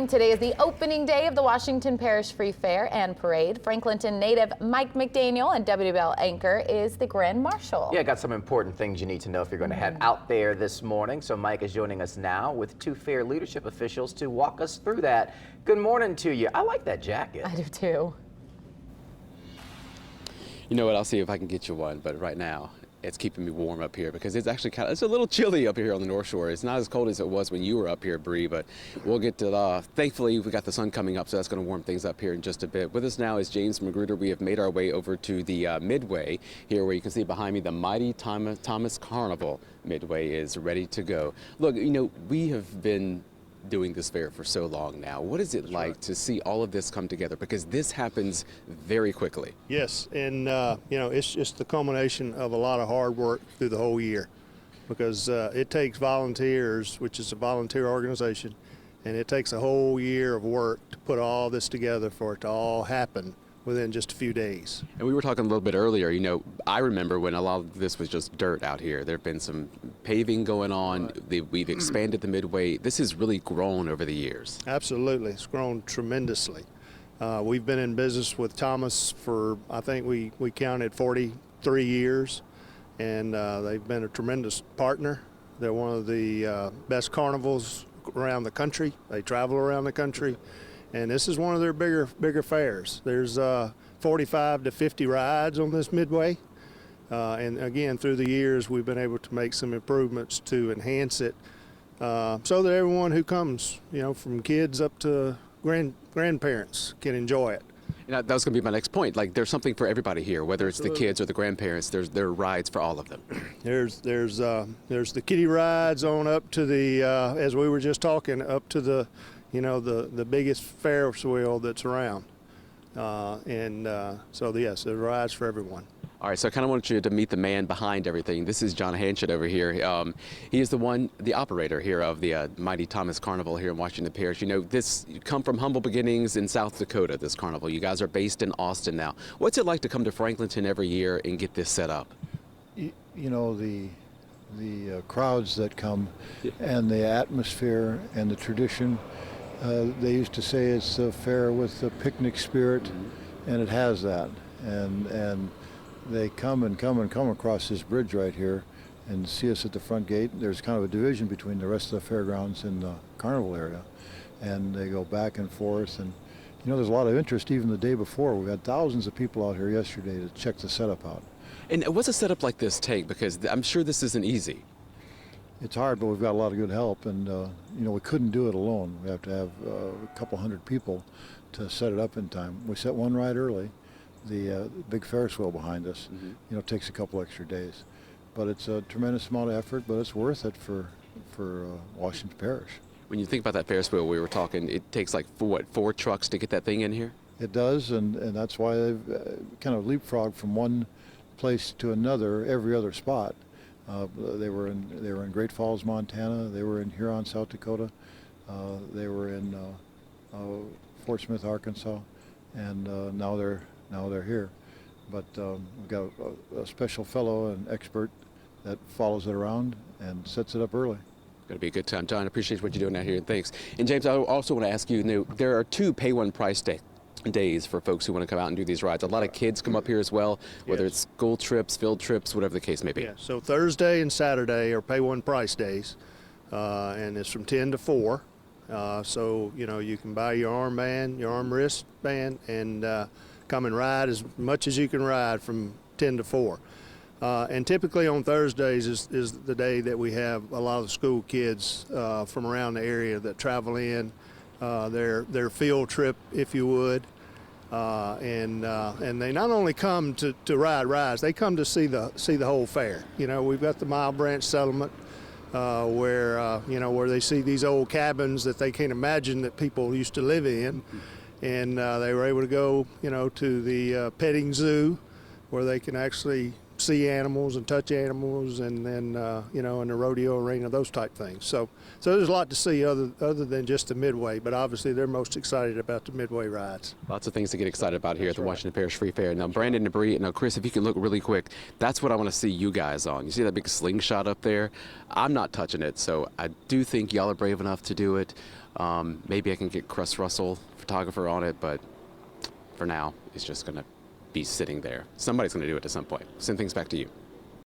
Today is the opening day of the Washington Parish Free Fair and Parade. Franklinton native Mike McDaniel and WWL anchor is the Grand Marshal. Yeah, got some important things you need to know if you're going to head out there this morning. So Mike is joining us now with two fair leadership officials to walk us through that. Good morning to you. I like that jacket. I do too. You know what, I'll see if I can get you one, but right now it's keeping me warm up here because it's actually it's a little chilly up here on the North Shore. It's not as cold as it was when you were up here, Bree, but we'll get to thankfully we got the sun coming up, so that's going to warm things up here in just a bit. With us now is James Magruder. We have made our way over to the Midway here, where you can see behind me the mighty Thomas Carnival. Midway is ready to go. Look, you know, we have been doing this fair for so long now. What is it like to see all of this come together? Because this happens very quickly. Yes, and you know, it's just the culmination of a lot of hard work through the whole year, because it takes volunteers, which is a volunteer organization, and it takes a whole year of work to put all this together for it to all happen within just a few days. And we were talking a little bit earlier, you know, I remember when a lot of this was just dirt out here. There have been some paving going on. Right. We've expanded the Midway. This has really grown over the years. Absolutely, it's grown tremendously. We've been in business with Thomas for, I think we counted 43 years, and they've been a tremendous partner. They're one of the best carnivals around the country. They travel around the country. And this is one of their bigger fairs. There's 45 to 50 rides on this Midway. And again, through the years, we've been able to make some improvements to enhance it so that everyone who comes, you know, from kids up to grandparents can enjoy it. You know, that was going to be my next point. Like, there's something for everybody here, whether it's Absolutely. The kids or the grandparents. There are rides for all of them. There's the kiddie rides on up to the, as we were just talking, up to the, you know, the biggest Ferris wheel that's around. So yes, there's rides for everyone. All right, so I kind of want you to meet the man behind everything. This is John Hanchett over here. He is the operator here of the mighty Thomas Carnival here in Washington Parish. You know, you come from humble beginnings in South Dakota, this carnival. You guys are based in Austin now. What's it like to come to Franklinton every year and get this set up? You know, the crowds that come and the atmosphere and the tradition. They used to say it's a fair with a picnic spirit, and it has that. And they come across this bridge right here and see us at the front gate. There's kind of a division between the rest of the fairgrounds and the carnival area, and they go back and forth. And you know, there's a lot of interest even the day before. We had thousands of people out here yesterday to check the setup out. And what's a setup like this take? Because I'm sure this isn't easy. It's hard, but we've got a lot of good help, and you know, we couldn't do it alone. We have to have a couple hundred people to set it up in time. We set one ride early. The big Ferris wheel behind us, you know, takes a couple extra days, but it's a tremendous amount of effort, but it's worth it for Washington Parish. When you think about that Ferris wheel, we were talking, it takes like four trucks to get that thing in here? It does, and that's why they've kind of leapfrogged from one place to another every other spot. They were in Great Falls, Montana. They were in Huron, South Dakota. They were in Fort Smith, Arkansas, and now they're here. But we've got a special fellow, an expert, that follows it around and sets it up early. Going to be a good time. John, I appreciate what you're doing out here, and thanks. And James, I also want to ask you, there are two pay one price days for folks who want to come out and do these rides. A lot of kids come up here as well, whether it's school trips, field trips, whatever the case may be. Yeah, so Thursday and Saturday are pay one price days, and it's from 10 to 4. So, you know, you can buy your armband, your arm wristband, and come and ride as much as you can ride from 10 to 4. And typically on Thursdays is the day that we have a lot of the school kids from around the area that travel in, their field trip, if you would. And they not only come to ride rides, they come to see the whole fair. You know, we've got the Mile Branch settlement where you know, where they see these old cabins that they can't imagine that people used to live in, and they were able to go, you know, to the petting zoo where they can actually see animals and touch animals, and then you know, in the rodeo arena, those type things. So there's a lot to see other than just the Midway, but obviously they're most excited about the Midway rides. Lots of things to get excited about here at the Washington Parish Free Fair. Now, Brandon and Bree, now Chris, if you can look really quick, that's what I want to see you guys on. You see that big slingshot up there? I'm not touching it, so I do think y'all are brave enough to do it. Maybe I can get Chris Russell, photographer, on it, but for now, it's just going to be sitting there. Somebody's going to do it at some point. Send things back to you.